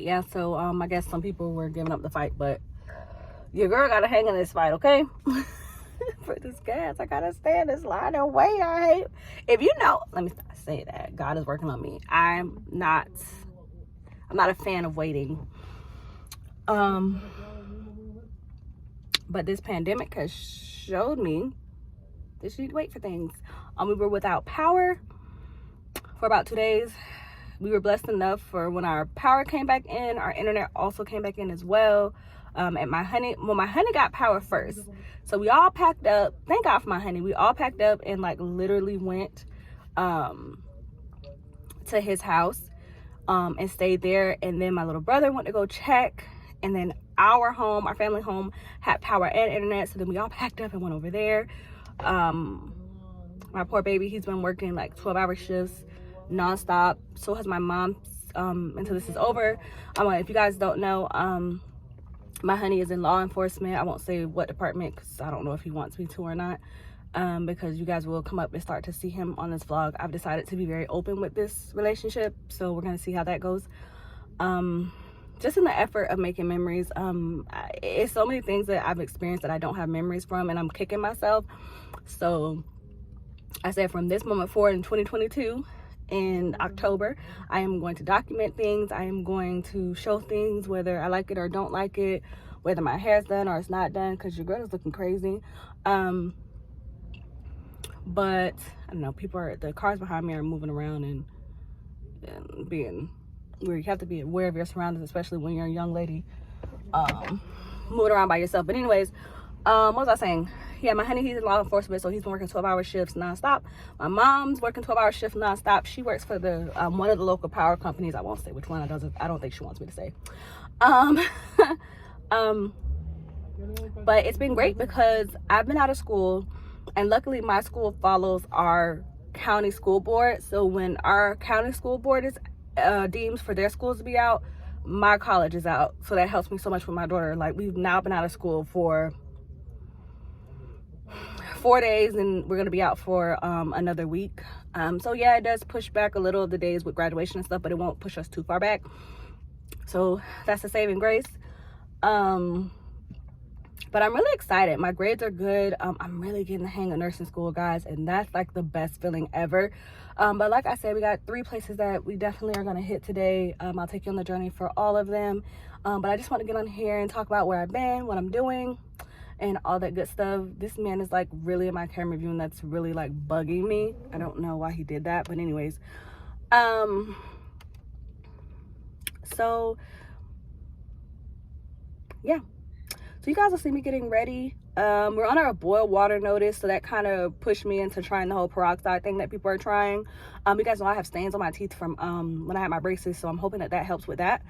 yeah, so I guess some people were giving up the fight, but your girl gotta hang in this fight, okay? For this gas, I gotta stay in this line and wait. I hate, if you know, let me say that God is working on me. I'm not a fan of waiting. But this pandemic has showed me that you need to wait for things. We were without power for about 2 days. We were blessed enough for when our power came back in, our internet also came back in as well. And my honey got power first. So we all packed up. Thank God for my honey. We all packed up and like literally went to his house and stayed there. And then my little brother went to go check. And then our family home had power and internet. So then we all packed up and went over there. My poor baby, he's been working like 12-hour shifts nonstop. So has my mom until this is over. If you guys don't know, my honey is in law enforcement. I won't say what department because I don't know if he wants me to or not, because you guys will come up and start to see him on this vlog. I've decided to be very open with this relationship, so we're going to see how that goes. Just in the effort of making memories. It's so many things that I've experienced that I don't have memories from, and I'm kicking myself. So I said from this moment forward in 2022, in October, I am going to document things. I am going to show things, whether I like it or don't like it, whether my hair's done or it's not done, because your girl is looking crazy. But I don't know, the cars behind me are moving around and being where you have to be aware of your surroundings, especially when you're a young lady moving around by yourself. But anyways, what was I saying? Yeah, my honey, he's in law enforcement, so he's been working 12-hour shifts nonstop. My mom's working 12-hour shifts nonstop. She works for the one of the local power companies. I won't say which one. I don't think she wants me to say. But it's been great because I've been out of school, and luckily my school follows our county school board. So when our county school board is deems for their schools to be out, my college is out. So that helps me so much with my daughter. Like, we've now been out of school for 4 days, and we're gonna be out for another week. So yeah, it does push back a little of the days with graduation and stuff, but it won't push us too far back. So that's a saving grace. But I'm really excited. My grades are good. I'm really getting the hang of nursing school, guys, and that's like the best feeling ever. But like I said, we got 3 places that we definitely are gonna hit today. I'll take you on the journey for all of them. But I just want to get on here and talk about where I've been, what I'm doing, and all that good stuff. This man is like really in my camera view, and that's really like bugging me. I don't know why he did that, but anyways, so yeah, so you guys will see me getting ready. We're on our boil water notice, so that kind of pushed me into trying the whole peroxide thing that people are trying. You guys know I have stains on my teeth from when I had my braces, so I'm hoping that helps with that.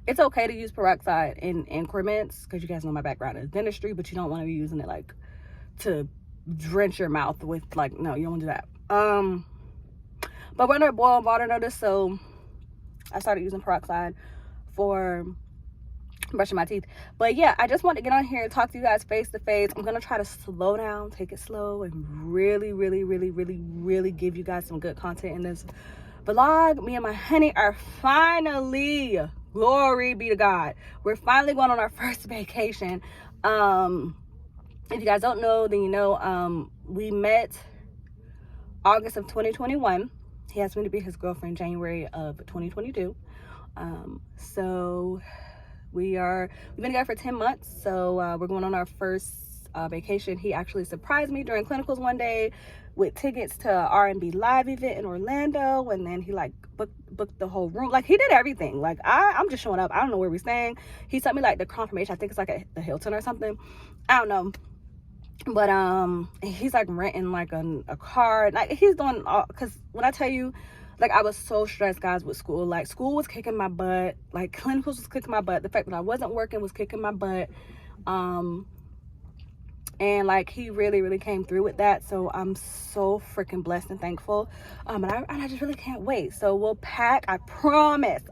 It's okay to use peroxide in increments, because you guys know my background is dentistry, but you don't want to be using it like to drench your mouth with, like, no, you don't want to do that. But we're under a boil water notice, so I started using peroxide for brushing my teeth. But yeah, I just want to get on here and talk to you guys face to face. I'm gonna try to slow down, take it slow, and really give you guys some good content in this vlog. Me and my honey are finally, glory be to God, we're finally going on our first vacation. If you guys don't know, then you know, we met August of 2021. He asked me to be his girlfriend January of 2022. So we've been together for 10 months. So we're going on our first vacation. He actually surprised me during clinicals one day with tickets to R&B live event in Orlando, and then he like booked the whole room. Like, he did everything. Like, I'm just showing up. I don't know where we're staying. He sent me like the confirmation. I think it's like at the Hilton or something. I don't know. But he's like renting like a car. Like, he's doing all, because when I tell you, like, I was so stressed, guys, with school. Like, school was kicking my butt. Like, clinicals was kicking my butt. The fact that I wasn't working was kicking my butt. And like, he really came through with that. So I'm so freaking blessed and thankful. And I just really can't wait. So we'll pack. I promise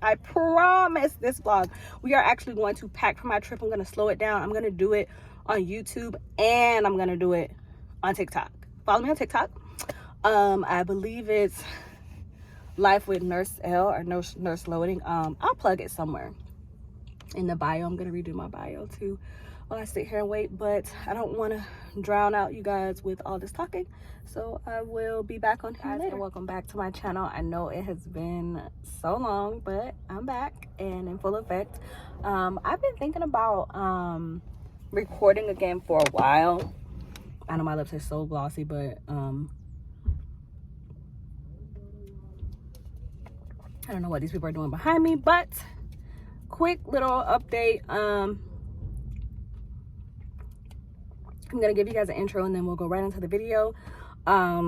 this vlog, we are actually going to pack for my trip. I'm going to slow it down. I'm going to do it on YouTube, and I'm going to do it on TikTok. Follow me on TikTok. I believe it's Life with Nurse L or Nurse Loading. I'll plug it somewhere in the bio. I'm gonna redo my bio too while I sit here and wait, but I don't want to drown out you guys with all this talking, so I will be back on here later. Welcome back to my channel. I know it has been so long, but I'm back and in full effect. I've been thinking about recording again for a while. I know my lips are so glossy, but I don't know what these people are doing behind me, but quick little update. I'm gonna give you guys an intro and then we'll go right into the video. A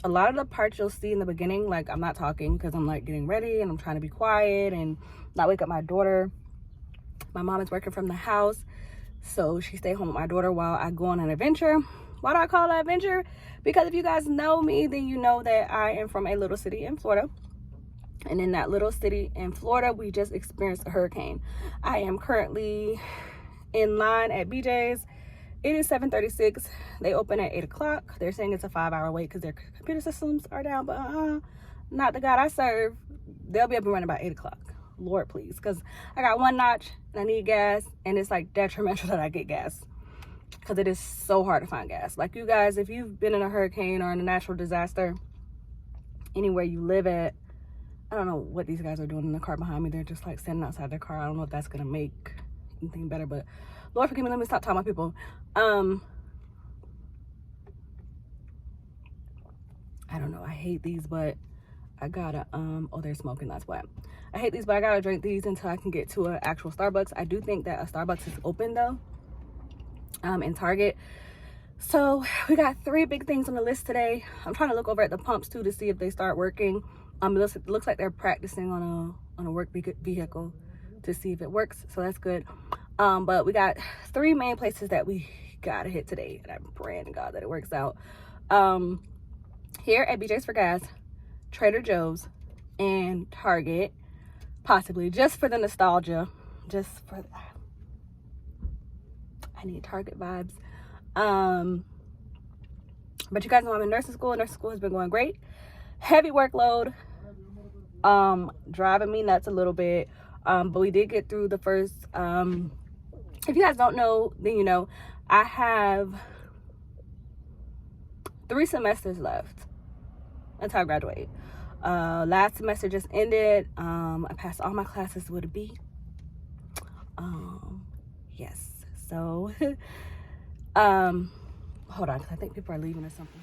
lot of the parts you'll see in the beginning, like I'm not talking because I'm like getting ready and I'm trying to be quiet and not wake up my daughter. My mom is working from the house, so she stayed home with my daughter while I go on an adventure. Why do I call it an adventure? Because if you guys know me, then you know that I am from a little city in Florida. And in that little city in Florida, we just experienced a hurricane. I am currently in line at BJ's. It is 7:36. They open at 8 o'clock. They're saying it's a 5-hour wait because their computer systems are down, but not the God I serve. They'll be up and running by 8 o'clock. Lord, please, because I got one notch and I need gas, and it's like detrimental that I get gas because it is so hard to find gas. Like, you guys, if you've been in a hurricane or in a natural disaster, anywhere you live at, I don't know what these guys are doing in the car behind me. They're just like standing outside their car. I don't know if that's gonna make anything better, but Lord forgive me, let me stop talking about people. I don't know, I hate these, but I gotta oh, they're smoking, that's why. I hate these, but I gotta drink these until I can get to an actual Starbucks. I do think that a Starbucks is open though, in Target. So we got 3 big things on the list today. I'm trying to look over at the pumps too to see if they start working. It looks like they're practicing on a work vehicle to see if it works, so that's good. But we got 3 main places that we gotta hit today, and I'm praying to God that it works out. Here at BJ's for gas, Trader Joe's, and Target, possibly just for the nostalgia, just for I need Target vibes. But you guys know I'm in nursing school. Nursing school has been going great. Heavy workload, driving me nuts a little bit, but we did get through the first. If you guys don't know, then you know I have 3 semesters left until I graduate. Last semester just ended. I passed all my classes with a B. Yes, so hold on, because I think people are leaving or something.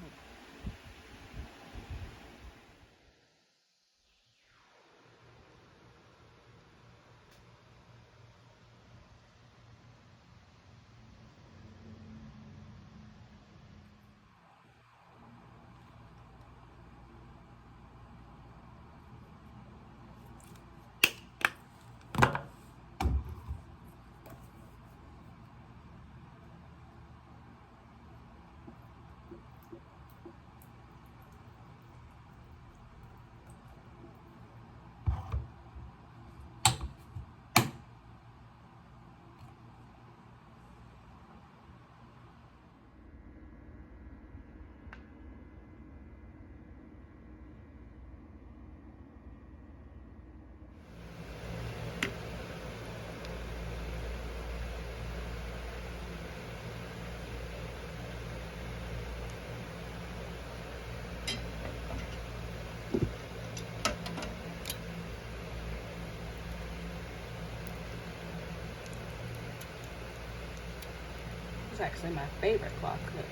It's actually my favorite cloth clip,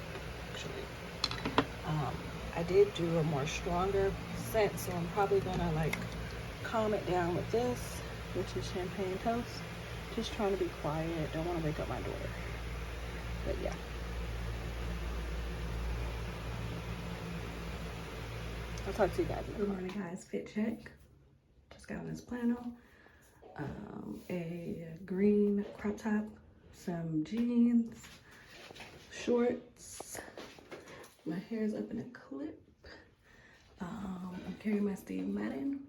actually. I did do a more stronger scent, so I'm probably gonna like calm it down with this, which is champagne toast. Just trying to be quiet, don't want to wake up my daughter, but yeah. I'll talk to you guys. Good morning, guys. Fit check. Just got on this flannel, a green crop top, some jeans, shorts. My hair is up in a clip. I'm carrying my Steve Madden,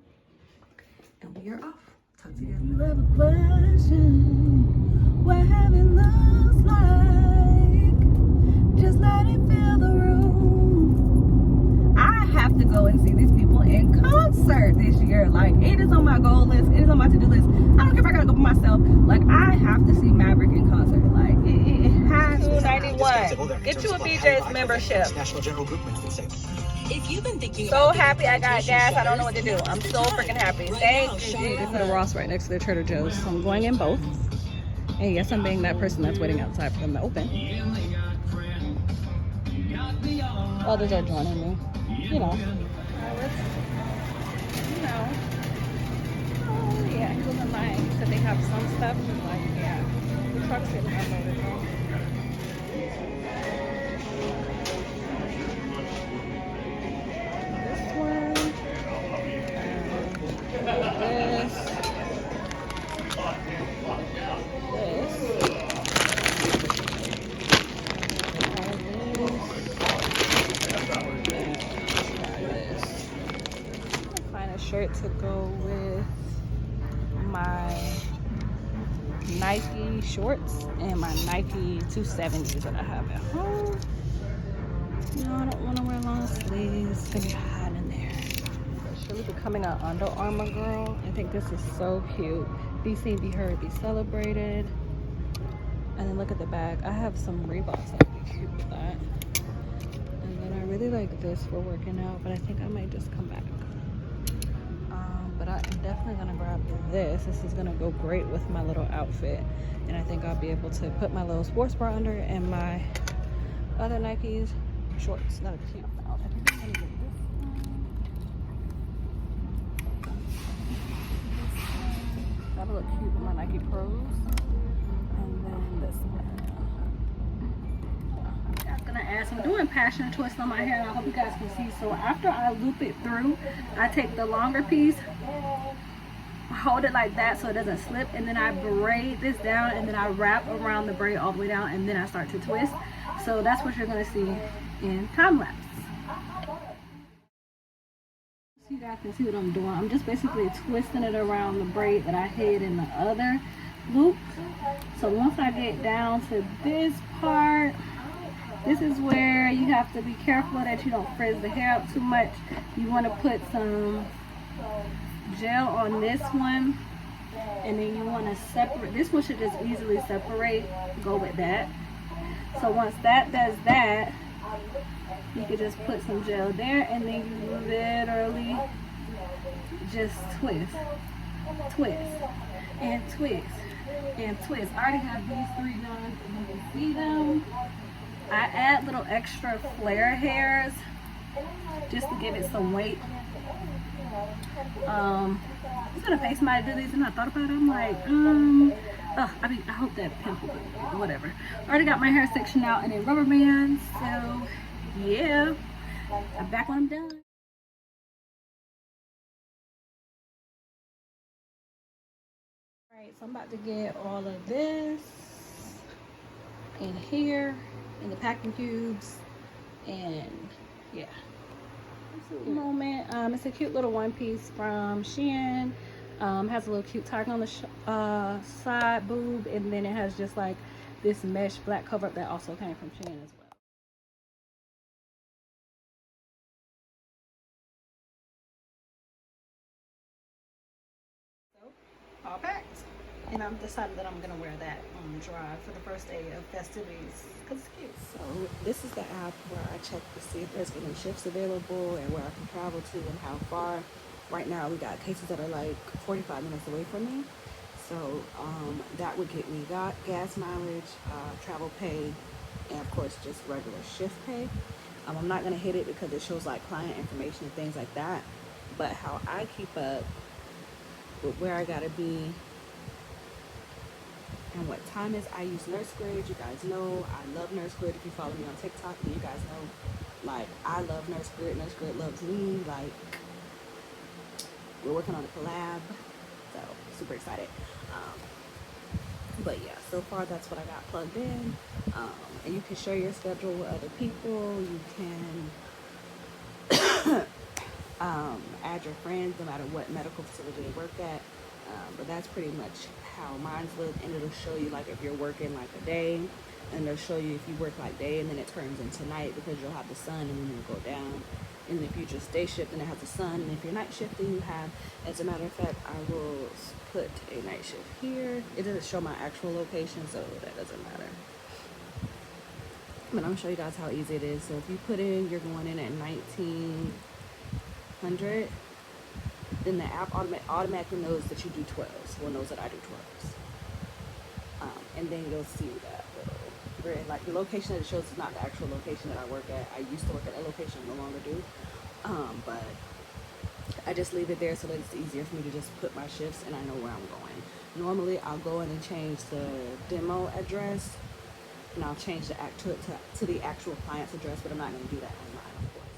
and we are off. Talk to you guys. You have a question? What heaven looks like? Just let it fill the room. I have to go and see these people in concert. concert this year. Like, it is on my goal list. It is on my to-do list. I don't care if I gotta go by myself. Like, I have to see Maverick in concert. Like, it has to. $291. Get you a BJ's membership. If you've been thinking so happy I got gas, I don't know what to do. I'm so freaking happy. Thank you. They put a Ross right next to the Trader Joe's, so I'm going in both. And yes, I'm being that person that's waiting outside for them to open. Others are joining me. You know. Oh yeah, he wasn't lying. He said they have some stuff. He's like, yeah, the truck's getting unloaded though. This one. Shirt to go with my Nike shorts and my Nike 270s that I have at home. No, I don't want to wear long sleeves. It's gonna be hot in there. She's really becoming an Under Armour girl. I think this is so cute. Be seen, be heard, be celebrated. And then look at the bag. I have some Reeboks that would be cute with that. And then I really like this for working out, but I think I might just come back. But I'm definitely gonna grab this. This is gonna go great with my little outfit. And I think I'll be able to put my little sports bra under and my other Nikes shorts. Not a cute outfit. I think I'm gonna get this one. That'll look cute with my Nike Pros. And then this one. I'm doing passion twist on my hair, and I hope you guys can see. So after I loop it through, I take the longer piece, hold it like that so it doesn't slip, and then I braid this down, and then I wrap around the braid all the way down, and then I start to twist. So that's what you're going to see in time lapse. So you guys can see what I'm doing. I'm just basically twisting it around the braid that I had in the other loop. So once I get down to this part, this is where you have to be careful that you don't frizz the hair out too much. You want to put some gel on this one, and then you want to separate. This one should just easily separate. Go with that. So once that does that, you can just put some gel there, and then you literally just twist, twist, and twist, and twist. I already have these three done, so you can see them. I add little extra flare hairs just to give it some weight. I was gonna pay somebody to do these, and I thought about it. I'm like, I hope that pimple, whatever. I already got my hair section out and then rubber bands, so yeah, I'm back when I'm done. All right, so I'm about to get all of this in here in the packing cubes, and yeah. Moment. It's a cute little one piece from Shein. Has a little cute tag on the side boob, and then it has just like this mesh black cover up that also came from Shein as well. So, all packed. And I'm decided that I'm gonna wear that on drive for the first day of festivities because it's cute. So this is the app where I check to see if there's any shifts available and where I can travel to and how far. Right now we got cases that are like 45 minutes away from me. So that would get me gas mileage, travel pay, and of course just regular shift pay. I'm not gonna hit it because it shows like client information and things like that. But how I keep up with where I gotta be and what time is, I use Nurse Grid. You guys know I love Nurse Grid. If you follow me on TikTok, you guys know, like, I love Nurse Grid. Nurse Grid loves me. Like, we're working on a collab, so super excited. But yeah, so far that's what I got plugged in. And you can share your schedule with other people. You can add your friends no matter what medical facility they work at. But that's pretty much how mine's look, and it'll show you like if you're working like a day, and it'll show you if you work like day and then it turns into night because you'll have the sun and then it'll go down. And if you just day shift, then it has the sun. And if you're night shift, then you have, as a matter of fact, I will put a night shift here. It doesn't show my actual location, so that doesn't matter. But I'm gonna show you guys how easy it is. So if you put in, you're going in at 1900, then the app automatically knows that you do 12s. Well, knows that I do 12s. And then you'll see that little grid, like the location that it shows is not the actual location that I work at. I used to work at that location, I no longer do. But I just leave it there so that it's easier for me to just put my shifts and I know where I'm going. Normally, I'll go in and change the demo address, and I'll change the to the actual client's address, but I'm not going to do that online, of course.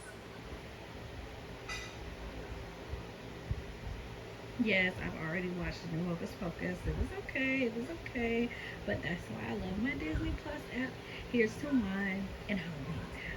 Yes, I've already watched the new Hocus Pocus. It was okay. It was okay. But that's why I love my Disney Plus app. Here's to mine and Halloween Town.